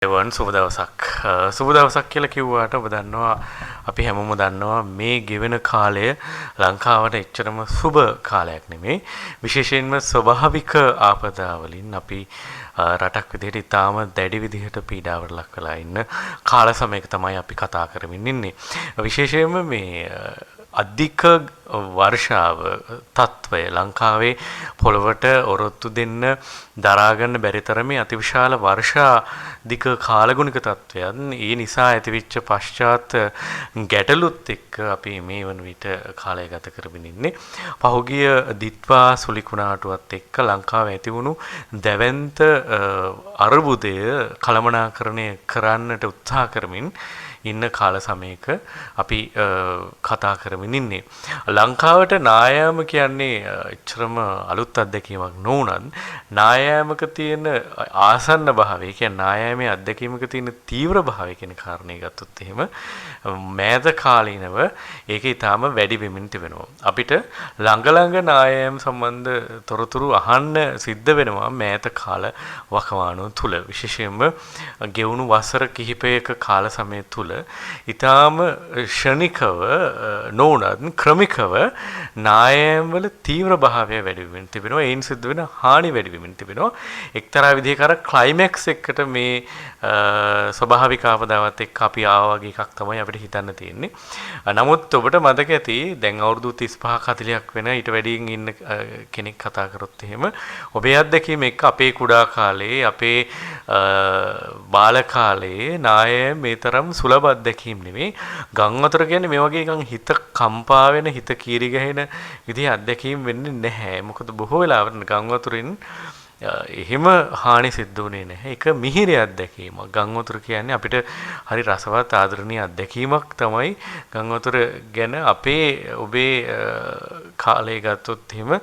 එවන් සුබ දවසක්. සුබ දවසක් කියලා කිව්වට ඔබ දන්නවා අපි හැමෝම දන්නවා මේ ගෙවෙන කාලය ලංකාවට එච්චරම සුබ කාලයක් නෙමෙයි. විශේෂයෙන්ම ස්වභාවික ආපදා වලින් අපි රටක් විදිහට ඉතාම දැඩි විදිහට පීඩාවට ලක් වෙලා ඉන්න කාල සමයක තමයි අපි කතා කරමින් ඉන්නේ. විශේෂයෙන්ම මේ අධික වර්ෂාව තත්ත්වය ලංකාවේ පොළවට ඔරොත්තු දෙන්න දරාගන්න බැරි තරමේ අතිවිශාල වර්ෂා දික කාලගුණික තත්ත්වයන් ඒ නිසා ඇතිවෙච්ච පශ්චාත් ගැටලුත් එක්ක අපි මේ වන විට කාලය ගත කරමින් ඉන්නේ. පහුගිය දිත්වා සුලිකුණාටුවත් එක්ක ලංකාවේ ඇති වුණු දැවැන්ත අර්බුදය කළමනාකරණය කරන්නට උත්සාහ කරමින් ඉන්න කාල සමයක අපි කතා කරමින් ඉන්නේ. ලංකාවට නායෑම කියන්නේ එච්චරම අලුත් අත්දැකීමක් නොවුනත් නායෑමක තියෙන ආසන්න භාවය කියන්නේ නායෑමේ අත්දැකීමක තියෙන තීව්‍ර භාවය කියන කාරණේ ගත්තොත් එහෙම මෑත කාලීනව ඒක ඊටාම වැඩි වෙමින් තිබෙනවා. අපිට ළඟ නායෑම සම්බන්ධ තොරතුරු අහන්න සිද්ධ වෙනවා මෑත කාල වකවානුව තුල. විශේෂයෙන්ම ගෙවුණු වසර කිහිපයක කාල සමය තුල ඊටාම ෂණිකව නොඋනත් ක්‍රමිකව නායෑම් වල තීව්‍ර භාවය වැඩි වෙමින් තිබෙනවා. ඒන් සිද්ධ වෙන හානි වැඩි වෙමින් තිබෙනවා. එක්තරා විදිහක අර ක්ලයිමැක්ස් එකට මේ ස්වභාවික ආපදාවත් එක්ක අපි ආවා වගේ එකක් තමයි අපිට හිතන්න තියෙන්නේ. නමුත් ඔබට මතක ඇති දැන් අවුරුදු 35 40ක් වෙන ඊට වැඩියෙන් ඉන්න කෙනෙක් කතා කරොත් එහෙම ඔබේ අත්දැකීම එක්ක අපේ කුඩා කාලේ අපේ බාල කාලේ නායෑම් මේ තරම් සුලභ අත්දැකීම් නෙමෙයි. ගම් වතුර කියන්නේ මේ වගේ නිකන් හිත කම්පා වෙන හිත කීරි ගහින විදිහ අත්දැකීම් වෙන්නේ නැහැ. මොකද බොහෝ වෙලාවට ගම් වතුරින් එහෙම හානි සිද්ධ වුණේ නැහැ. ඒක මිහිරි අත්දැකීමක්. ගම් වතුර කියන්නේ අපිට හරි රසවත් ආදරණීය අත්දැකීමක් තමයි ගම් වතුර ගැන අපේ ඔබේ කාලය ගත්තොත් එහෙම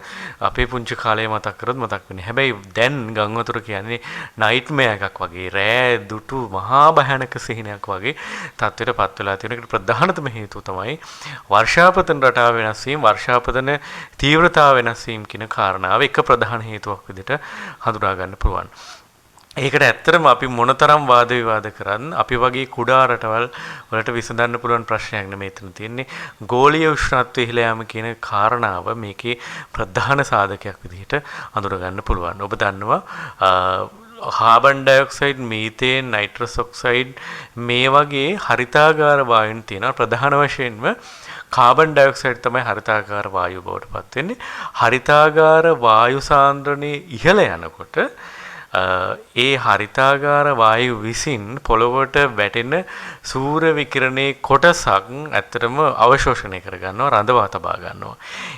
අපේ පුංචි කාලය මතක් කරොත් මතක් වෙන්නේ. හැබැයි දැන් ගම් වතුර කියන්නේ නයිට්මෙයාර් එකක් වගේ රෑ දුටු මහා භයානක සිහිනයක් වගේ තත්ත්වයට පත් වෙලා තියෙන එකට ප්‍රධානතම හේතුව තමයි වර්ෂාපතන රටාව වෙනස් වීම, වර්ෂාපතන තීව්‍රතාව වෙනස් වීම කියන කාරණාව එක ප්‍රධාන හේතුවක් විදිහට හඳුනා ගන්න පුළුවන්. ඒකට ඇත්තටම අපි මොනතරම් වාද විවාද කරන් අපි වගේ කුඩා රටවල් වලට විසඳන්න පුළුවන් ප්‍රශ්නයක් නෙමෙයි එතන තියෙන්නේ. ගෝලීය උෂ්ණත්වය ඉහළ යාම කියන කාරණාව මේකේ ප්‍රධාන සාධකයක් විදිහට හඳුනා ගන්න පුළුවන්. ඔබ දන්නවා carbon dioxide, methane, nitrous oxide මේ වගේ හරිතාගාර වායුන් තියෙනවා. ප්‍රධාන වශයෙන්ම කාබන් ඩයොක්සයිඩ් තමයි හරිතාගාර වායුව බවට පත් වෙන්නේ. හරිතාගාර වායු සාන්ද්‍රණය ඉහළ යනකොට ඒ හරිතාගාර වායු විසින් පොළොවට වැටෙන සූර්ය විකිරණයේ කොටසක් ඇත්තටම අවශෝෂණය කරගන්නවා, රඳවා තබා ගන්නවා.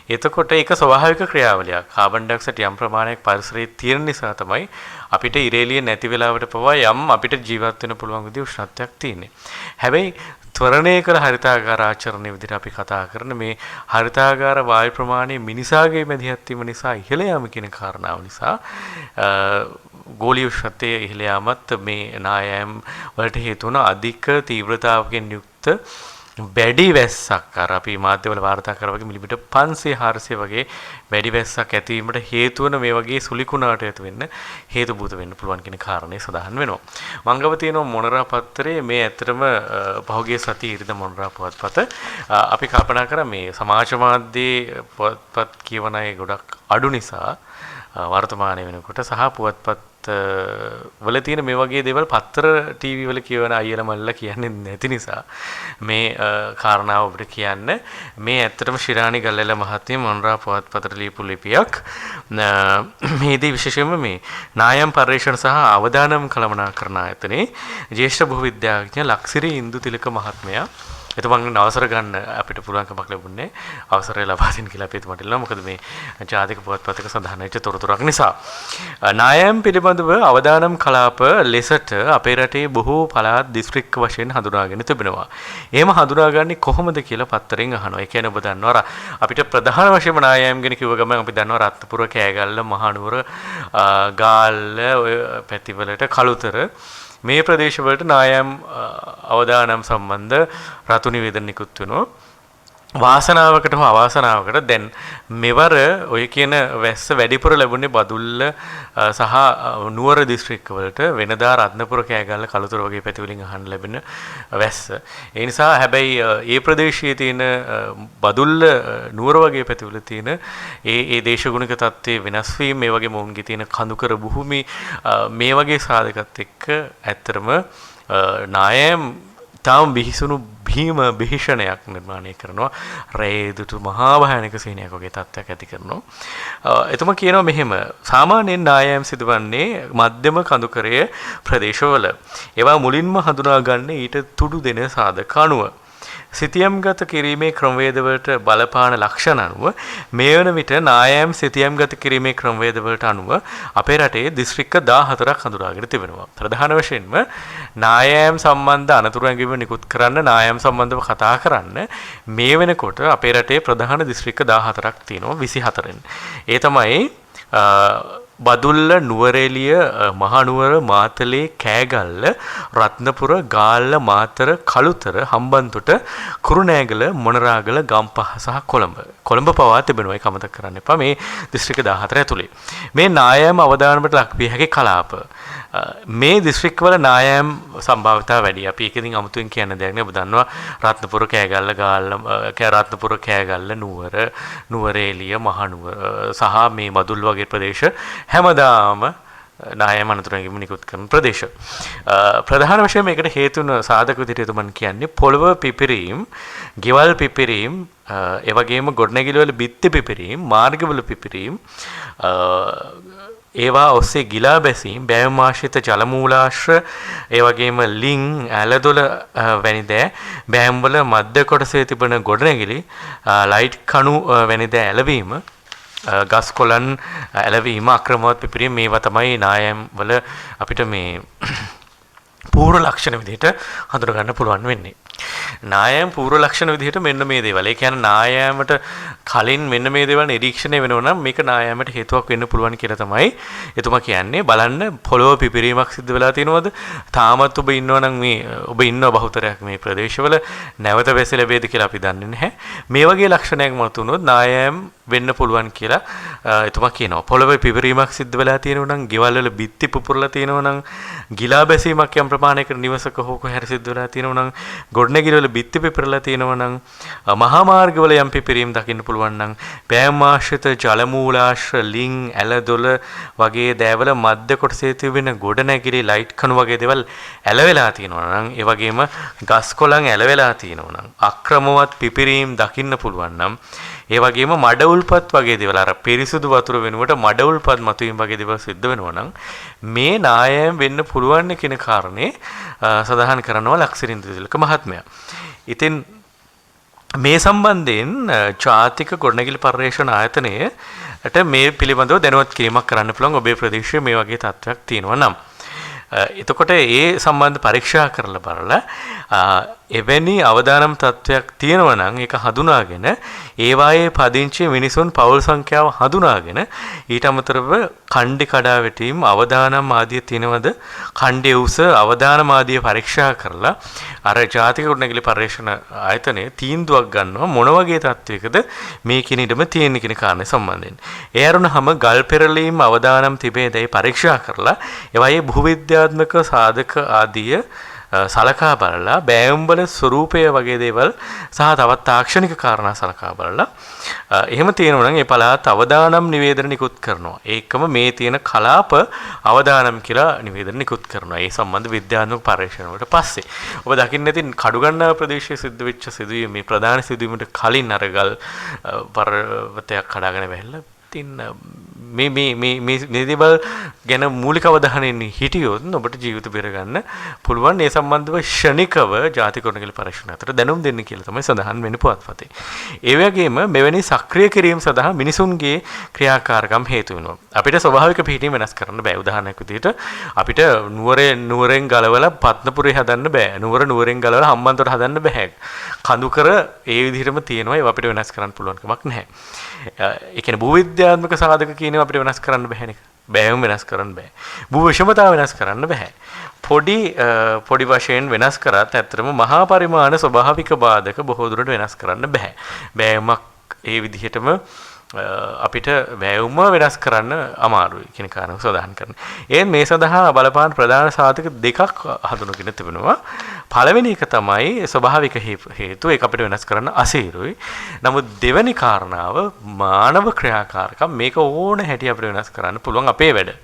එතකොට ඒක ස්වභාවික ක්‍රියාවලියක්. කාබන් ඩයොක්සයිඩ් යම් ප්‍රමාණයක් පරිසරයේ තියෙන නිසා තමයි අපිට ඉරේලිය නැති වෙලාවට පවා යම් අපිට ජීවත් වෙන්න පුළුවන් විදිහ උෂ්ණත්වයක් තියෙන්නේ. හැබැයි ත්වරණය කළ හරිතාගාර ආචරණය විදිහට අපි කතා කරන මේ හරිතාගාර වායු ප්‍රමාණය මිනිසාගේ මැදිහත් වීම නිසා ඉහළ යාම කියන කාරණාව නිසා ගෝලීය උෂ්ණත්වය ඉහළ යාමත් මේ නායෑම් වලට හේතු වන අධික තීව්‍රතාවකින් යුක්ත වැඩි වැස්සක් අර අපි මාධ්‍යවල වාර්තා කරා වගේ මිලිමීටර් 500 400 වගේ වැඩි වැස්සක් ඇතිවීමට හේතු වන මේ වගේ සුලිකුණාට හේතු වෙන්න හේතුබූත වෙන්න පුළුවන් කියන කාරණේ සඳහන් වෙනවා. මංගව තියෙනවා මොනරා පත්තරේ මේ ඇත්තටම පහුගිය සතියේ ඉරිදා මොනරා පුවත්පත අපි කල්පනා කරා මේ සමාජ මාධ්‍යයේ පුවත්පත් කියවන අය ගොඩක් අඩු නිසා වර්තමානයේ වෙනකොට සහ පුවත්පත් වල තියෙන මේ වගේ දේවල් පත්තර ටීවී වල කියවන අයියලා මල්ලා කියන්නේ නැති නිසා මේ කාරණාව ඔබට කියන්න මේ ඇත්තටම ශිරානි ගල්ලල මහත්මිය මොනරා පුවත්පතට ලියපු ලිපියක්. මේදී විශේෂයෙන්ම මේ නායම් පර්යේෂණ සහ අවදානම් කළමනාකරණ ආයතනයේ ජ්‍යෙෂ්ඨ භූ විද්‍යාඥ ලක්සිරි ඉන්දුතිලක මහත්මයා එතුමන්ගෙන් අවසර ගන්න අපිට පුළුවන්කමක් ලැබුණේ අවසරය ලබා දෙන්න කියලා අපි එතුමාට ඉල්ලුවා. මොකද මේ ජාතික පුවත්පතක සඳහන් වෙච්ච තොරතුරක් නිසා. නායම් පිළිබඳව අවදානම් කලාප ලෙසට අපේ රටේ බොහෝ පළාත් දිස්ත්‍රික්ක වශයෙන් හඳුනාගෙන තිබෙනවා. එහෙම හඳුනාගන්නේ කොහොමද කියලා පත්තරෙන් අහනවා. ඒ කියන්නේ ඔබ දන්නවා අපිට ප්‍රධාන වශයෙන්ම නායම් ගැන කිව්ව ගමන් අපි දන්නවා රත්නපුර, කෑගල්ල, මහනුවර, ගාල්ල ඔය පැතිවලට කළුතර මේ ප්‍රදේශවලට නායම් අවදානම් සම්බන්ධ රතු නිවේදන නිකුත් වෙනවා. වාසනාවකට හෝ අවාසනාවකට දැන් මෙවර ඔය කියන වැස්ස වැඩිපුර ලැබුණේ බදුල්ල සහ නුවර දිස්ත්‍රික්කවලට වෙනදා රත්නපුර කෑගල්ල කළුතර වගේ පැති වලින් අහන්න ලැබෙන වැස්ස. ඒ නිසා හැබැයි ඒ ප්‍රදේශයේ තියෙන බදුල්ල නුවර වගේ පැතිවල තියෙන ඒ දේශගුණික තත්ත්වයේ වෙනස් වීම මේ වගේ මොවුන්ගේ තියෙන කඳුකර භූමි මේ වගේ සාධකත් එක්ක ඇත්තටම නායම් තාම බිහිසුණු භීම භීෂණයක් නිර්මාණය කරනවා රේදුට මහා භයානක සීනයක් වගේ තත්ත්වයක් ඇති කරනවා. එතුමා කියනවා මෙහෙම සාමාන්‍යයෙන් නායම් සිදුවන්නේ මධ්‍යම කඳුකරයේ ප්‍රදේශවල. ඒවා මුලින්ම හඳුනා ගන්න ඊට තුඩු දෙන සාධක අනුව සිතියම්ගත කිරීමේ ක්‍රමවේදවලට බලපාන ලක්ෂණ අනුව මේ වන විට නායම් සිතියම්ගත කිරීමේ ක්‍රමවේදවලට අනුව අපේ රටේ දිස්ත්‍රික්ක 14ක් හඳුනාගෙන තිබෙනවා. ප්‍රධාන වශයෙන්ම නායම් සම්බන්ධ අනතුරු ඇඟවීම නිකුත් කරන්න නායම් සම්බන්ධව කතා කරන්න මේ වෙනකොට අපේ රටේ ප්‍රධාන දිස්ත්‍රික්ක 14ක් තියෙනවා 24න්. ඒ තමයි බදුල්ල නුවරඑළිය මහනුවර මාතලේ කෑගල්ල රත්නපුර ගාල්ල මාතර කළුතර හම්බන්තොට කුරුණෑගල මොනරාගල ගම්පහ සහ කොළඹ පවා තිබෙනවා. ඒක අමතක කරන්න එපා මේ දිස්ත්‍රික්ක 14 ඇතුලේ. මේ නායම් අවදානමට ලක්විය හැකි කලාප මේ දිස්ත්‍රික්කවල නායම් සම්භාවිතාව වැඩි. අපි ඒකෙන් අමුතුවෙන් කියන්න දෙයක් නෑ. ඔබ දන්නවා රත්නපුර කෑගල්ල ගාල්ල රත්නපුර කෑගල්ල නුවරඑළිය මහනුවර සහ මේ බදුල්ල වගේ ප්‍රදේශ හැමදාම නායම් අනතුරකින් නිකුත් කරන ප්‍රදේශ. ප්‍රධාන වශයෙන් මේකට හේතු වෙන සාධක විදිහට මම කියන්නේ පොළව පිපිරීම, ගෙවල් පිපිරීම, ඒ වගේම ගොඩනැගිලි වල බිත්ති පිපිරීම, මාර්ගවල පිපිරීම, ඒවා ඔස්සේ ගිලා බැසීම්, බෑවුම් ආශ්‍රිත ජල මූලාශ්‍ර, ඒ වගේම ලිං, ඇලදොල වැනි දෑ, බෑවුම් වල මධ්‍ය කොටසේ තිබෙන ගොඩනැගිලි, ලයිට් කණු වැනි දෑ ඇලවීම, ගස් කොළන් ඇලවීම, අක්‍රමවත් පිපිරීම මේවා තමයි නායම් වල අපිට මේ පූර්ව ලක්ෂණ විදිහට හඳුනා ගන්න පුළුවන් වෙන්නේ. නායම් පූර්ව ලක්ෂණ විදිහට මෙන්න මේ දේවල්. ඒ කියන්නේ නායමට කලින් මෙන්න මේ දේවල් නිරීක්ෂණය වෙනවා නම් මේක නායමට හේතුවක් වෙන්න පුළුවන් කියලා තමයි එතුමා කියන්නේ. බලන්න පොළොව පිපිරීමක් සිද්ධ වෙලා තියෙනවද? තාමත් ඔබ ඉන්නවා නම් මේ ඔබ ඉන්න බහුතරයක් මේ ප්‍රදේශවල නැවත වැසි ලැබෙයිද කියලා අපි දන්නේ නැහැ. මේ වගේ ලක්ෂණයක් මතුනොත් නායම් වෙන්න පුළුවන් කියලා එතුමා කියනවා. පොළොවේ පිපිරීමක් සිද්ධ වෙලා තියෙනවා නම්, ගෙවල් වල බිත්ති පුපුරලා තියෙනවා නම්, ගිලා බැසීමක් යම් ප්‍රමාණයකට නිවසක හෝ කොහේ සිද්ධ වෙලා තියෙනවා නම්, ගොඩනැගිලි වල බිත්ති පිපිරලා තියෙනවා නම්, මහා මාර්ගවල යම් පිපිරීම් දකින්න පුළුවන් නම්, බෑවුම් ආශ්‍රිත ජල මූලාශ්‍ර, ලිං, ඇලදොල වගේ දෑවල මධ්‍ය කොටසේ තිබෙන ගොඩනැගිලි, ලයිට් කණු වගේ දේවල් ඇලවෙලා තියෙනවා නම්, ඒ වගේම ගස් කොළන් ඇලවෙලා තියෙනවා නම්, අක්‍රමවත් පිපිරීම් දකින්න පුළුවන් නම්, ඒ වගේම මඩ උල්පත් වගේ දේවල් අර පිරිසුදු වතුර වෙනුවට මඩ උල්පත් මතුවීම වගේ දේවල් සිද්ධ වෙනවා නම් මේ නායම් වෙන්න පුළුවන් කියන කාරණේ සඳහන් කරනවා ලක්සිරින්ද තිලක මහත්මයා. ඉතින් මේ සම්බන්ධයෙන් ජාතික ගොඩනැගිලි පර්යේෂණ ආයතනයට මේ පිළිබඳව දැනුවත් කිරීමක් කරන්න පුළුවන් ඔබේ ප්‍රදේශයේ මේ වගේ තත්ත්වයක් තියෙනවා නම්. එතකොට ඒ සම්බන්ධ පරීක්ෂා කරලා බලලා එවැනි අවදානම් තත්ත්වයක් තියෙනවා නම් ඒක හඳුනාගෙන ඒවායේ පදිංචි මිනිසුන් පවුල් සංඛ්‍යාව හඳුනාගෙන ඊට අමතරව කණ්ඩි කඩා වැටීම් අවදානම් ආදිය තියෙනවද කණ්ඩේ උස අවදානම් ආදිය පරීක්ෂා කරලා අර ජාතික ගොඩනැගිලි පර්යේෂණ ආයතනයේ තීන්දුවක් ගන්නවා මොන වගේ තත්ත්වයකද මේ කින ඉඩම තියෙන කියන කාරණේ සම්බන්ධයෙන්. ඒ අරුණහම ගල් පෙරලීම් අවදානම් තිබේදයි පරීක්ෂා කරලා ඒවායේ භූවිද්‍යාත්මක සාධක ආදිය සලකා බලලා බෑවුම් වල ස්වරූපය වගේ දේවල් සහ තවත් තාක්ෂණික කාරණා සලකා බලලා එහෙම තියෙනවා නම් ඒ පළාත් අවදානම් නිවේදන නිකුත් කරනවා. ඒකම මේ තියෙන කලාප අවදානම් කියලා නිවේදන නිකුත් කරනවා. ඒ සම්බන්ධ විද්‍යාත්මක පරීක්ෂණ වලට පස්සේ ඔබ දකින්න ඇති කඩුගන්නාව ප්‍රදේශයේ සිද්ධ වෙච්ච සිදුවීම මේ ප්‍රධාන සිදුවීමට කලින් අරගල් පර්වතයක් කඩාගෙන වැහිලා තින් මේ දේවල් ගැන මූලික අවධානයෙන් හිටියොත් ඔබට ජීවිත බෙර ගන්න පුළුවන්. ඒ සම්බන්ධව ෂණිකව ජාතික ගොඩනැගිලි පරීක්ෂණ අතර දැනුම් දෙන්න කියලා තමයි සඳහන් වෙන්නේ පුවත්පතේ. ඒ වගේම මෙවැනි සක්‍රිය කිරීම සඳහා මිනිසුන්ගේ ක්‍රියාකාරකම් හේතු වෙනවා. අපිට ස්වභාවික පිහිටීම් වෙනස් කරන්න බෑ. උදාහරණයක් විදිහට අපිට නුවරෙන් ගලවලා පත්නපුරේ හදන්න බෑ. නුවරෙන් ගලවලා හම්බන්තොට හදන්න බෑ. කඳුකර ඒ විදිහටම තියෙනවා. ඒව අපිට වෙනස් කරන්න පුළුවන් කමක් නැහැ. ඒ කියන්නේ භූවිද්‍යාත්මක සාධක කියන අපිට වෙනස් කරන්න බැහැ නේ. බෑවුම් වෙනස් කරන්න බෑ. භූ විෂමතාව වෙනස් කරන්න බෑ. පොඩි වශයෙන් වෙනස් කරත් ඇත්තටම මහා පරිමාණ ස්වභාවික බාධක බොහෝ දුරට වෙනස් කරන්න බෑ. බෑමක් ඒ විදිහටම අපිට වැයුම වෙනස් කරන්න අමාරුයි කියන කාරණාව සඳහන් කරනවා. ඒ මේ සඳහා බලපාන ප්‍රධාන සාධක දෙකක් හඳුනගෙන තිබෙනවා. පළවෙනි එක තමයි ස්වභාවික හේතු. ඒක අපිට වෙනස් කරන්න අසීරුයි. නමුත් දෙවෙනි කාරණාව මානව ක්‍රියාකාරකම් මේක ඕන හැටි අපිට වෙනස් කරන්න පුළුවන් අපේ වැඩ.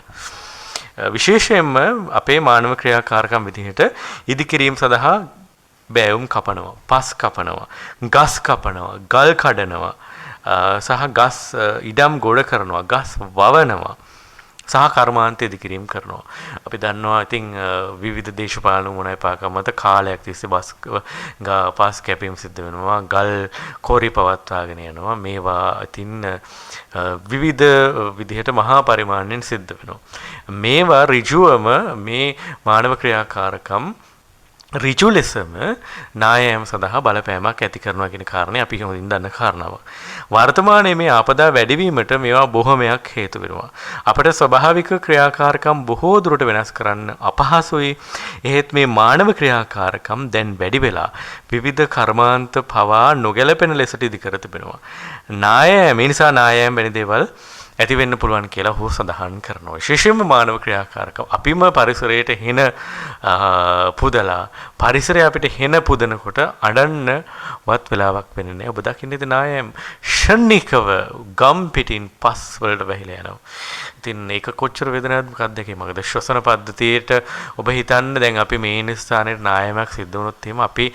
විශේෂයෙන්ම අපේ මානව ක්‍රියාකාරකම් විදිහට ඉදිකිරීම සඳහා බෑවුම් කපනවා, පස් කපනවා, ගස් කපනවා, ගල් කඩනවා, සහ ගස් ඉඩම් ගොඩ කරනවා, ගස් වවනවා, සහ කර්මාන්ත ඉදිකිරීම කරනවා. අපි දන්නවා ඉතින් විවිධ දේශපාලන මොනයිපාකම් මත කාලයක් තිස්සේ පස් කැපීම් සිද්ධ වෙනවා, ගල් කොරි පවත්වාගෙන යනවා. මේවා ඉතින් විවිධ විදිහට මහා පරිමාණයෙන් සිද්ධ වෙනවා. මේවා ඍජුවම මේ මානව ක්‍රියාකාරකම් ඍජු ලෙසම නායෑම සඳහා බලපෑමක් ඇති කරනවා කියන කාරණේ අපි හොඳින් දන්න කාරණාවක්. වර්තමානයේ මේ ආපදා වැඩිවීමට මේවා බොහොමයක් හේතු වෙනවා. අපට ස්වභාවික ක්‍රියාකාරකම් බොහෝ දුරට වෙනස් කරන්න අපහසුයි. එහෙත් මේ මානව ක්‍රියාකාරකම් දැන් වැඩි වෙලා විවිධ කර්මාන්ත පවා නොගැලපෙන ලෙසට ඉදි කර තිබෙනවා. නායෑම නිසා නායෑම වැනි දේවල් ඇති වෙන්න පුළුවන් කියලා ඔහු සඳහන් කරනවා. විශේෂයෙන්ම මානව ක්‍රියාකාරකම් අපිම පරිසරයට හෙන පුදලා පරිසරය අපිට හෙන පුදනකොට අඬන්නවත් වෙලාවක් වෙන්නේ නැහැ. ඔබ දකින්නේ ඉතින් නායම් ෂණිකව ගම් පිටින් පස් වලට වැහිලා යනවා. ඉතින් ඒක කොච්චර වේදනාත්මකද දෙකේ මගද ශ්වසන පද්ධතියට ඔබ හිතන්න දැන් අපි මේ ස්ථානයේ නායමක් සිද්ධ වුණොත් එහෙම අපි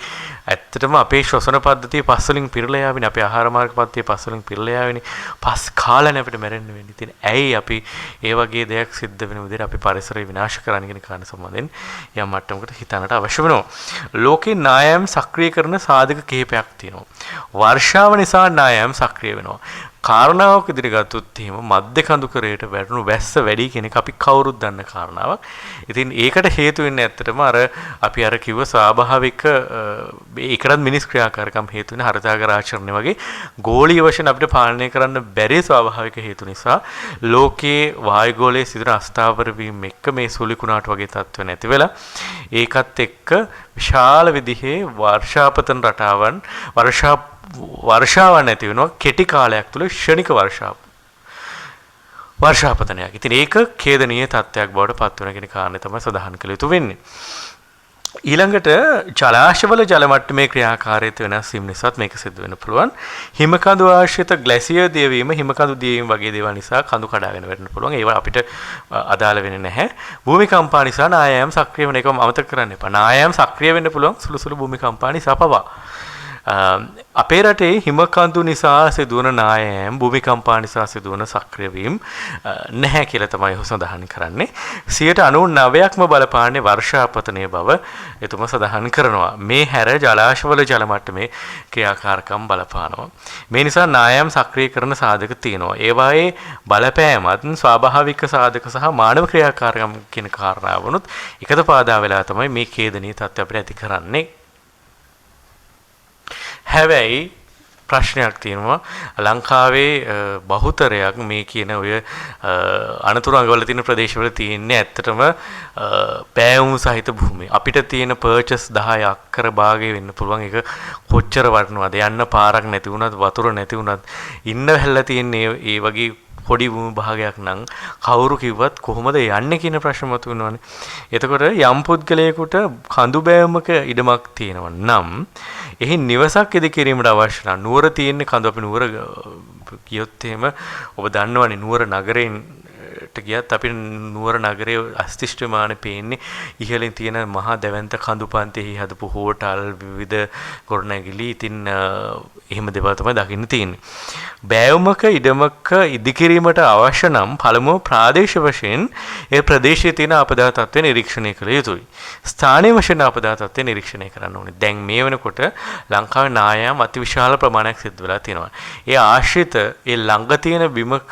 ඇත්තටම අපේ ශ්වසන පද්ධතිය පස් වලින් පිරලා යාවිනේ. අපේ ආහාර මාර්ග පද්ධතිය පස් වලින් පිරලා යාවිනේ. පස් කාලනේ අපිට මැරෙන්න වෙන්නේ. ඉතින් ඇයි අපි ඒ වගේ දෙයක් සිද්ධ වෙන විදිහට අපි පරිසරය විනාශ කරන්න කියන කාරණා සම්බන්ධයෙන් යම් මට්ටමකට හිතන්නට අවශ්‍ය වෙනවා. ලෝකේ නායම් සක්‍රිය කරන සාධක කිහිපයක් තියෙනවා. වර්ෂාව නිසා නායම් සක්‍රිය වෙනවා. කාරණාවක් ඉදිරියට ගත්තොත් එහෙම මධ්‍ය කඳුකරයට වැටුණු වැස්ස වැඩි කියන එක අපි කවුරුත් දන්න කාරණාවක්. ඉතින් ඒකට හේතු වෙන්නේ ඇත්තටම අර අපි අර කිව්ව ස්වාභාවික ඒකටත් මිනිස් ක්‍රියාකාරකම් හේතු වෙන හරිතාගර ආචරණය වගේ ගෝලීය වශයෙන් අපිට පාලනය කරන්න බැරි ස්වාභාවික හේතු නිසා ලෝකයේ වායුගෝලයේ සිදුවන අස්ථාවර වීම එක්ක මේ සුලිකුණාට වගේ තත්ත්ව නැති වෙලා ඒකත් එක්ක විශාල විදිහේ වර්ෂාපතන රටාවන් වර්ෂාව නැති වෙනවා කෙටි කාලයක් තුළ ක්ෂණික වර්ෂාපතනයක්. ඉතින් ඒක ඛේදනීය තත්ත්වයක් බවට පත් වෙන කෙන කාරණේ තමයි සඳහන් කළ යුතු වෙන්නේ. ඊළඟට ජලාශවල ජල මට්ටමේ ක්‍රියාකාරීත්වය වෙනස් වීම නිසාත් මේක සිද්ධ වෙන්න පුළුවන්. හිමකඳු ආශ්‍රිත ග්ලැසියර් දියවීම, හිමකඳු දියවීම වගේ දේවල් නිසා කඳු කඩාගෙන වැටෙන්න පුළුවන්. ඒවා අපිට අදාළ වෙන්නේ නැහැ. භූමිකම්පා නිසා නායම් සක්‍රිය වෙන එකම අමතක කරන්න එපා. නායම් සක්‍රිය වෙන්න පුළුවන් සුළු සුළු භූමිකම්පා නිසා පවා. අපේ රටේ හිමකඳු නිසා සිදුවන නායෑම් භූමිකම්පා නිසා සිදුවන සක්‍රිය වීම නැහැ කියලා තමයි ඔහු සඳහන් කරන්නේ. 99%ක්ම බලපාන්නේ වර්ෂාපතනයේ බව එතුමා සඳහන් කරනවා. මේ හැර ජලාශවල ජල මට්ටමේ ක්‍රියාකාරකම් බලපානවා. මේ නිසා නායම් සක්‍රිය කරන සාධක තියෙනවා. ඒවායේ බලපෑමත් ස්වාභාවික සාධක සහ මානව ක්‍රියාකාරකම් කියන කාරණාවනුත් එකතු පාදා වෙලා තමයි මේ ඛේදනීය තත්ත්වය අපිට ඇති කරන්නේ. හැබැයි ප්‍රශ්නයක් තියෙනවා ලංකාවේ බහුතරයක් මේ කියන ඔය අනතුරු අඟවල තියෙන ප්‍රදේශවල තියෙන්නේ ඇත්තටම පෑවුම් සහිත භූමිය. අපිට තියෙන පර්චස් 10 අක්කර භාගය වෙන්න පුළුවන්. ඒක කොච්චර වටිනවද? යන්න පාරක් නැති වුණත් වතුර නැති වුණත් ඉන්න හැල්ලා තියෙන්නේ ඒ වගේ පොඩි භූමි භාගයක් නම් කවුරු කිව්වත් කොහොමද යන්නේ කියන ප්‍රශ්න මතුවෙනවනේ. එතකොට යම් පුද්ගලයෙකුට කඳු බෑවුමක ඉඩමක් තියෙනවා නම් එහි නිවසක් ඉදි කිරීමට අවශ්‍ය නම් නුවර තියෙන කඳු අපි නුවර කියොත් එහෙම ඔබ දන්නවනේ නුවර නගරයෙන් ගියත් අපිට නුවර නගරයේ අස්තිෂ්ඨමාන පේන්නේ ඉහළින් තියෙන මහා දැවැන්ත කඳු පන්තිෙහි හදපු හෝටල් විවිධ ගොඩනැගිලි. ඉතින් එහෙම දේවල් තමයි දකින්න තියෙන්නේ. බෑවුමක ඉඩමක ඉදිකිරීමට අවශ්‍ය නම් පළමුව ප්‍රාදේශීය වශයෙන් ඒ ප්‍රදේශයේ තියෙන අපදා තත්ත්වය නිරීක්ෂණය කළ යුතුයි. ස්ථානීය වශයෙන් අපදා තත්ත්වය නිරීක්ෂණය කරන්න ඕනේ. දැන් මේ වෙනකොට ලංකාවේ නායම් අතිවිශාල ප්‍රමාණයක් සිද්ධ වෙලා තියෙනවා. ඒ ආශ්‍රිත ඒ ළඟ තියෙන බිමක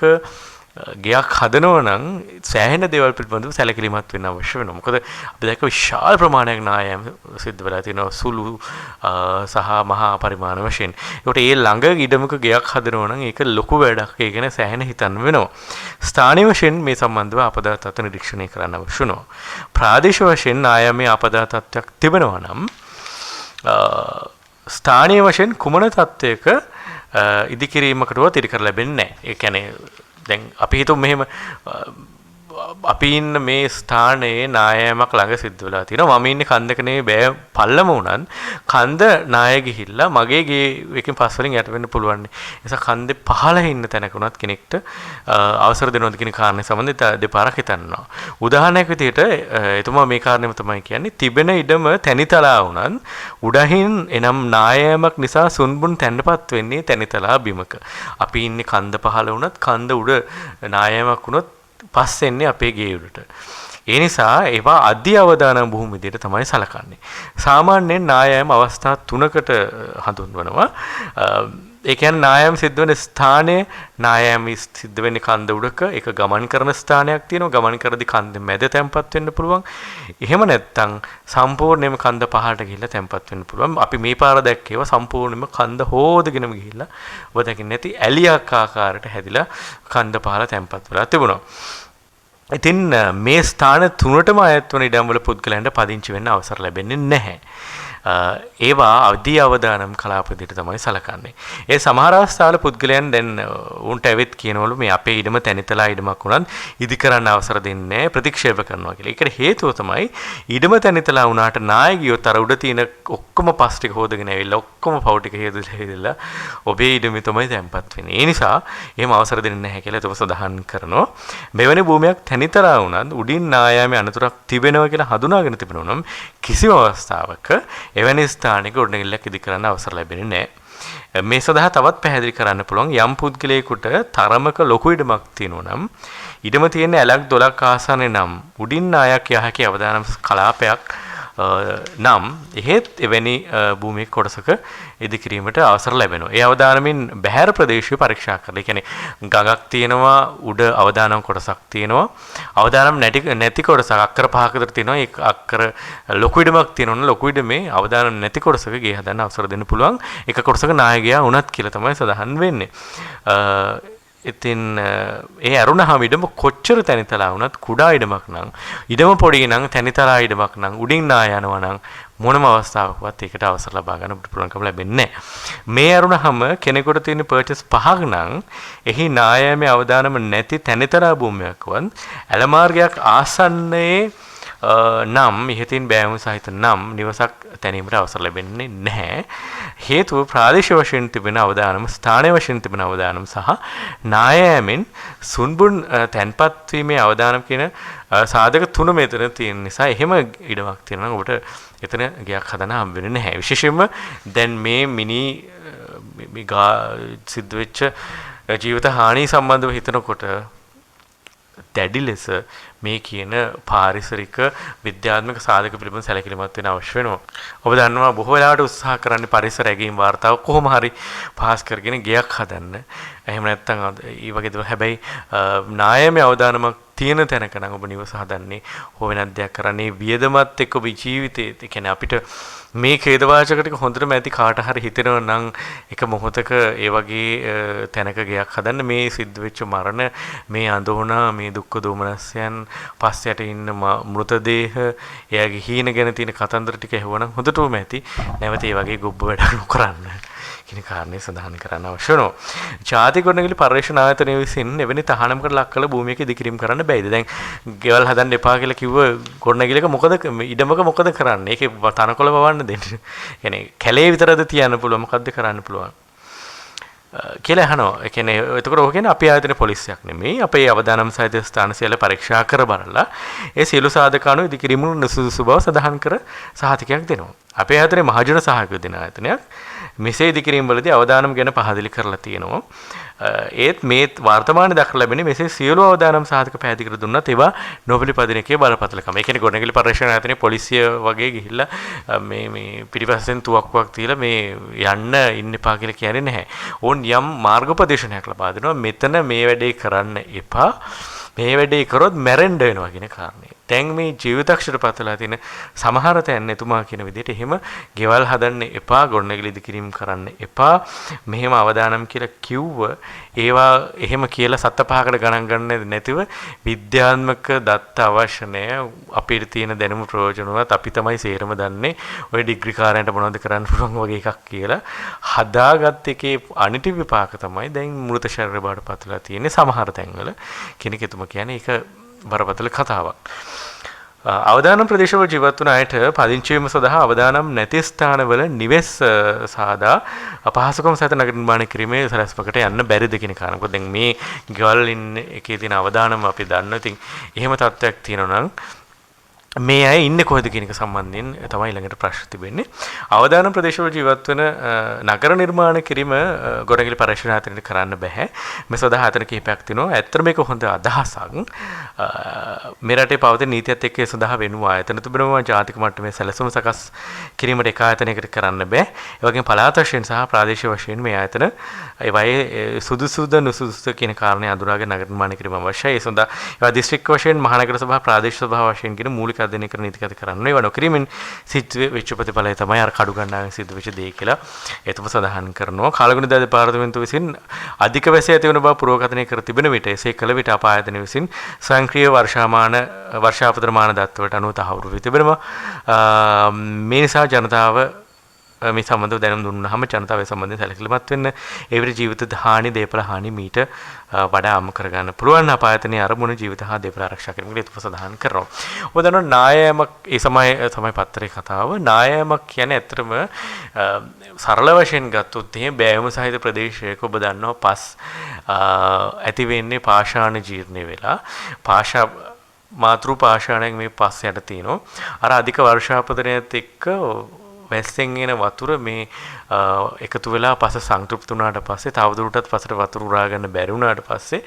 ගයක් හදනවා නම් සෑහෙන දේවල් පිළිබඳව සැලකිලිමත් වෙන්න අවශ්‍ය වෙනවා. මොකද අපි දැක්ක විශාල ප්‍රමාණයක් නායම් සිද්ධ වෙලා තියෙනවා සුළු සහ මහා පරිමාණ වශයෙන්. ඒකට ඒ ළඟ ඉඩමක ගයක් හදනවා නම් ඒක ලොකු වැඩක්. ඒ ගැන සෑහෙන හිතන්න වෙනවා. ස්ථානීය වශයෙන් මේ සම්බන්ධව ආපදා තත්ත්ව නිරීක්ෂණය කරන්න අවශ්‍ය වෙනවා. ප්‍රාදේශීය වශයෙන් නායමේ ආපදා තත්ත්වයක් තිබෙනවා නම් ස්ථානීය වශයෙන් කුමන තත්ත්වයක ඉදිකිරීමකටවත් ඉදිකර ලැබෙන්නේ නැහැ. ඒ කියන්නේ දැන් අපි හිතමු මෙහෙම අපි ඉන්න මේ ස්ථානයේ නායමක් ළඟ සිද්ධ වෙලා තියෙනවා. මම ඉන්නේ කන්දක නෙවෙයි බෑ පල්ලම උනන් කන්ද නාය ගිහිල්ලා මගේ ගේ එකකින් පස් වලින් යට වෙන්න පුළුවන්. ඒ නිසා කන්දේ පහළ ඉන්න තැනක උනත් කෙනෙක්ට අවසර දෙනවද කියන කාරණේ සම්බන්ධව දෙපාරක් හිතනවා. උදාහරණයක් විදිහට එතුමා මේ කාරණේම තමයි කියන්නේ තිබෙන ඉඩම තැනිතලා උනන් උඩහින් එනම් නායමක් නිසා සුන්බුන් තැන්නපත් වෙන්නේ තැනිතලා බිමක. අපි ඉන්නේ කන්ද පහළ උනත් කන්ද උඩ නායමක් උනොත් පස්සෙන්නේ අපේ ගේ උඩට. ඒ නිසා ඒවා අධි අවදානම් භූමි විදිහට තමයි සලකන්නේ. සාමාන්‍යයෙන් නායම් අවස්ථා 3කට හඳුන්වනවා. ඒ කියන්නේ නායම් සිද්ධ වෙන ස්ථානයේ නායම් සිද්ධ වෙන්නේ කන්ද උඩක ඒක ගමන් කරන ස්ථානයක් තියෙනවා. ගමන් කරද්දී කන්ද මැද තැම්පත් වෙන්න පුළුවන්. එහෙම නැත්නම් සම්පූර්ණයෙන්ම කන්ද පහළට ගිහිල්ලා තැම්පත් වෙන්න පුළුවන්. අපි මේ පාර දැක්කේවා සම්පූර්ණයෙන්ම කන්ද හොදගෙනම ගිහිල්ලා ඔබ දකින්නේ නැති ඇලියක් ආකාරයට හැදිලා කන්ද පහළ තැම්පත් වෙලා තිබුණා. ඉතින් මේ ස්ථාන තුනටම අයත් වන ඉඩම්වල පුද්ගලයන්ට පදිංචි වෙන්න අවසර ලැබෙන්නේ නැහැ. ඒවා අධි අවදානම් කලාප විදිහට තමයි සලකන්නේ. ඒ සමහර අවස්ථාවල පුද්ගලයන් දැන් උන්ට ඇවිත් කියනවලු මේ අපේ ඉඩම තැනිතලා ඉඩමක් උනත් ඉදි කරන්න අවසර දෙන්නේ ප්‍රතික්ෂේප කරනවා කියලා. ඒකට හේතුව තමයි ඉඩම තැනිතලා වුණාට නාය ගියොත් අර උඩ තියෙන ඔක්කොම පස් ටික හොදගෙන ඇවිල්ලා ඔක්කොම පව් ටික හේදලා ඔබේ ඉඩමේ තමයි තැන්පත් වෙන්නේ. ඒ නිසා එහෙම අවසර දෙන්නේ නැහැ කියලා එතකොට සඳහන් කරනවා. මෙවැනි භූමියක් තැනිතලා වුණත් උඩින් නායාමේ අනතුරක් තිබෙනවා කියලා හඳුනාගෙන තිබෙනවා නම් කිසිම අවස්ථාවක එවැනි ස්ථානික ගොඩනැගිල්ලක් ඉදි කරන්න අවසර ලැබෙන්නේ නැහැ. මේ සඳහා තවත් පැහැදිලි කරන්න පුළුවන් යම් පුද්ගලයෙකුට තරමක ලොකු ඉඩමක් තියෙනවා නම් ඉඩම තියෙන ඇලක් 12ක් ආසනයේ නම් උඩින් නායක් යහකේ අවදානම් කලාපයක් නම් එහෙත් එවැනි භූමියක කොටසක ඉදිකිරීමට අවසර ලැබෙනවා. ඒ අවදානමින් බහැර ප්‍රදේශය පරීක්ෂා කරලා. ඒ කියන්නේ ගඟක් තියෙනවා උඩ අවදානම් කොටසක් තියෙනවා. අවදානම් නැති කොටසක් අක්කර 5ක විතර තියෙනවා. ඒ අක්කර ලොකු ඉඩමක් තියෙනවා. ලොකු ඉඩමේ අවදානම් නැති කොටසක ගේ හදන්න අවසර දෙන්න පුළුවන්. එක කොටසක නායකයා උනත් කියලා තමයි සඳහන් වෙන්නේ. ඉතින් ඒ අරුණහම ඉඩම කොච්චර තැනිතලා වුණත් කුඩා ඉඩමක් නම් ඉඩම පොඩි නම් තැනිතලා ඉඩමක් නම් උඩින් නාය යනවා නම් මොනම අවස්ථාවකවත් ඒකට අවසර ලබා ගන්න පුළුවන්කම ලැබෙන්නේ නැහැ. මේ අරුණහම කෙනෙකුට තියෙන පර්චේස් 5ක් නම් එහි නායමේ අවදානම නැති තැනිතලා භූමියක්වත් ඇලමාර්ගයක් ආසන්නයේ නම් ඉහතින් බෑවුම් සහිත නම් නිවසක් තැනීමට අවසර ලැබෙන්නේ නැහැ. හේතුව ප්‍රාදේශීය වශයෙන් තිබෙන අවදානම ස්ථානීය වශයෙන් තිබෙන අවදානම සහ නායෑමෙන් සුන්බුන් තැන්පත් වීමේ අවදානම් කියන සාධක තුන මෙතන තියෙන නිසා එහෙම ඉඩමක් තියෙනවා නම් ඔබට එතන ගයක් හදන්න හම්බ වෙන්නේ නැහැ. විශේෂයෙන්ම දැන් මේ සිද්ධ වෙච්ච ජීවිත හානි සම්බන්ධව හිතනකොට දැඩි ලෙස මේ කියන පාරිසරික විද්‍යාත්මක සාධක පිළිබඳ සැලකිලිමත් වෙන්න අවශ්‍ය වෙනවා. ඔබ දන්නවා බොහෝ වෙලාවට උත්සාහ කරන්නේ පරිසර ඇගීම් වාර්තාව කොහොම හරි පාස් කරගෙන ගයක් හදන්න. එහෙම නැත්නම් ඒ වගේ දේවල්. හැබැයි නායමේ අවදානමක් තියෙන තැනක නම් ඔබ නිවස හදන්නේ හෝ වෙනත් දෙයක් කරන්නේ වියදමත් එක්ක ඔබ ජීවිතේ. ඒ කියන්නේ අපිට මේ ඛේදවාචක ටික හොඳටම ඇති කාට හරි හිතෙනවා නම් එක මොහොතක ඒ වගේ තැනක ගයක් හදන්න මේ සිද්ධ වෙච්ච මරණ මේ අඳෝනා මේ දුක්ඛ දෝමනස්යන් පස්සයට ඉන්න මృతදේහ එයාගේ හීන ගැන තියෙන කතන්දර ටික ඇහුවනම් හොඳටම ඇති නැවත ඒ වගේ ගොබ්බ වැඩක් නොකරන්න කියන කාරණේ සඳහන් කරන්න අවශ්‍ය වෙනවා. ජාතික ගොඩනැගිලි පර්යේෂණ ආයතනය විසින් එවැනි තහනමකට ලක් කළ භූමියක ඉදිකිරීම කරන්න බැයිද? දැන් ගෙවල් හදන්න එපා කියලා කිව්ව ගොඩනැගිල්ලක මොකද ඉඩමක මොකද කරන්නේ? ඒකේ තනකොළ වවන්න දෙන්නේ. يعني කැලේ විතරද තියන්න පුළුවන් මොකද්ද කරන්න පුළුවන්? කියලා අහනවා. ඒ කියන්නේ එතකොට ඔක කියන්නේ අපේ ආයතන පොලිසියක් නෙමෙයි. අපේ අවදානම් සහිත ස්ථාන සියල්ල පරීක්ෂා කර බලලා ඒ සියලු සාධක අනුව ඉදිකිරීම නුසුසු බව සඳහන් කර සහතිකයක් දෙනවා. අපේ ආයතනයේ මහජන සහායක දෙන ආයතනයක් මෙසේ ඉදිකිරීම වලදී අවදානම් ගැන පහදලි කරලා තියෙනවා. ඒත් මේ වර්තමානයේ දක්වලා ලැබෙන මෙසේ සියලු අවදානම් සාධක පැහැදිලි කර දුන්නත් ඒවා නොපිළිපදින එකේ බරපතලකම. ඒ කියන්නේ ගොඩනැගිලි පරීක්ෂණ ආයතනයේ පොලිසිය වගේ ගිහිල්ලා මේ පිටිපස්සෙන් තුවක්කුවක් තියලා මේ යන්න ඉන්න එපා කියලා කියන්නේ නැහැ. ඕන් යම් මාර්ගෝපදේශනයක් ලබා දෙනවා. මෙතන මේ වැඩේ කරන්න එපා. මේ වැඩේ කරොත් මැරෙන්න වෙනවා කියන කාරණේ. දැන් මේ ජීවිතක්ෂර පතලා තියෙන සමහර තැන් එතුමා කියන විදිහට එහෙම ගෙවල් හදන්න එපා, ගොඩනැගිලි ඉදිකිරීම කරන්න එපා, මෙහෙම අවදානම් කියලා කිව්ව ඒවා එහෙම කියලා සත පහකට ගණන් ගන්න නැතිව විද්‍යාත්මක දත්ත අවශ්‍ය නැහැ. අපිට තියෙන දැනුම ප්‍රයෝජනවත් අපි තමයි සේරම දන්නේ. ඔය ඩිග්‍රී කාරයන්ට මොනවද කරන්න පුළුවන් වගේ එකක් කියලා හදාගත් එකේ අනිත් විපාක තමයි දැන් මෘත ශරීර බවට පත්ලා තියෙන්නේ සමහර තැන්වල. කෙනෙක් එතුමා කියන්නේ ඒක බරපතල කතාවක්. අවදානම් ප්‍රදේශවල ජීවත් වන අයට පදිංචි වීම සඳහා අවදානම් නැති ස්ථානවල නිවෙස් සාදා අපහසුකම් සහිත නගර නිර්මාණය කිරීමේ සැලැස්මකට යන්න බැරිද කියන කාරණා. මොකද දැන් මේ ගෙවල් ඉන්න එකේ තියෙන අවදානම් අපි දන්නවා. ඉතින් එහෙම තත්ත්වයක් තියෙනවා නම් මේ අය ඉන්නේ කොහෙද කියන එක සම්බන්ධයෙන් තමයි ළඟට ප්‍රශ්න තිබෙන්නේ. අවදානම් ප්‍රදේශවල ජීවත් වෙන නගර නිර්මාණ කිරීම ගොඩනැගිලි පරීක්ෂණ ආයතනයට කරන්න බෑ. මේ සඳහා ආයතන කිහිපයක් තියෙනවා. ඇත්තට මේක හොඳ අදහසක්. මේ රටේ පවතින නීතියත් එක්ක ඒ සඳහා වෙනුව ආයතන තිබෙනවා. ජාතික මට්ටමේ සැලසුම් සකස් කිරීමට එක ආයතනයකට කරන්න බෑ. ඒ වගේම පළාත් වශයෙන් සහ ප්‍රාදේශීය වශයෙන් මේ ආයතන ඒ වගේ සුදුසුද නුසුදුසුද කියන කාරණේ අඳුරාගෙන නගර නිර්මාණය කිරීම අවශ්‍යයි. ඒ සඳහා ඒවා දිස්ත්‍රික් වශයෙන් මහනගර සභා ප්‍රාදේශීය සභා වශයෙන් කියන මූලික අධ්‍යයනය කරන නීතිගත කරන්න ඒවා නොකිරීමෙන් සිද්ධ වෙච්ච ප්‍රතිඵලය තමයි අර කඩු ගණනාවෙන් සිද්ධ වෙච්ච දේ කියලා එතුම සඳහන් කරනවා. කාලගුණ දෙපාර්තමේන්තුව විසින් අධික වැසි ඇති වන බව පුරවකථනය කර තිබෙන විට එසේ කළ විට අප ආයතන විසින් ස්වයංක්‍රීය වර්ෂාපතන මාන දත්තවලට අනුව තහවුරු වී තිබෙනවා. මේ නිසා ජනතාව මේ සම්බන්ධව දැනුම් දුන්නාම ජනතාව සම්බන්ධයෙන් සැලකිලිමත් වෙන්න ඒ විදිහට ජීවිත හානි දේපල හානි මීට වඩා අම කරගන්න පුළුවන් අපායතනයේ අරමුණ ජීවිත හා දේපල ආරක්ෂා කිරීමට ඒතුම සඳහන් කරනවා. ඔබ දන්නවා නායෑමක් ඒ තමයි පත්‍රයේ කතාව. නායෑමක් කියන්නේ ඇත්තටම සරල වශයෙන් ගත්තොත් එහෙම බෑවුම සහිත ප්‍රදේශයක ඔබ දන්නවා පස් ඇති වෙන්නේ පාෂාණ ජීර්ණය වෙලා මාතෘ පාෂාණයෙන් මේ පස් යට තියෙනවා. අර අධික වර්ෂාපතනයත් එක්ක වැස්සෙන් එන වතුර මේ එකතු වෙලා පස සංතෘප්ත වුණාට පස්සේ තවදුරටත් පසට වතුර උරා ගන්න බැරි වුණාට පස්සේ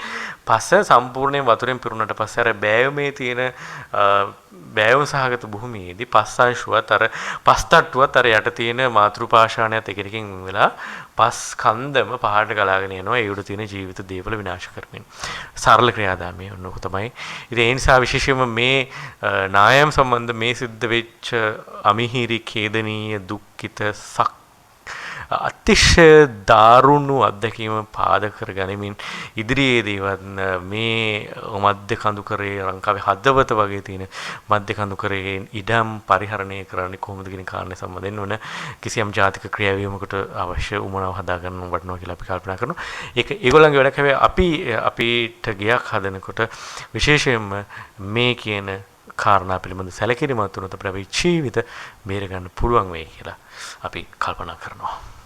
පස සම්පූර්ණයෙන් වතුරෙන් පිරුණාට පස්සේ අර බෑවුමේ තියෙන බෑවුම් සහගත භූමියේදී පස් අංශුවත් අර පස් තට්ටුවත් අර යට තියෙන මාතෘ පාෂාණයත් එකකින් වෙලා පස් කන්දම පහළට ගලාගෙන යනවා. ඒ උඩ තියෙන ජීවිත දේවල් විනාශ කරමින් සරල ක්‍රියාදාමය ඔන්නක තමයි. ඉතින් ඒ නිසා විශේෂයෙන්ම මේ නායම් සම්බන්ධ මේ සිද්ධ වෙච්ච අමිහිරි ඛේදනීය දුක්ඛිත අතිශය දාරුණු අත්දැකීම පාදක කර ගනිමින් ඉදිරියේදීවත් මේ මධ්‍ය කඳුකරේ ලංකාවේ හදවත වගේ තියෙන මධ්‍ය කඳුකරේ ඉඩම් පරිහරණය කරන්නේ කොහොමද කියන කාරණේ සම්බන්ධයෙන් වන කිසියම් ජාතික ක්‍රියාවීමකට අවශ්‍ය උමනාව හදා ගන්න වටනවා කියලා අපි කල්පනා කරනවා. ඒක ඒගොල්ලන්ගේ වැඩක්. හැබැයි අපිට ගියක් හදනකොට විශේෂයෙන්ම මේ කියන කාරණා පිළිබඳ සැලකිලිමත් වුණොත් අපිට අපේ ජීවිත බේර ගන්න පුළුවන් වෙයි කියලා අපි කල්පනා කරනවා.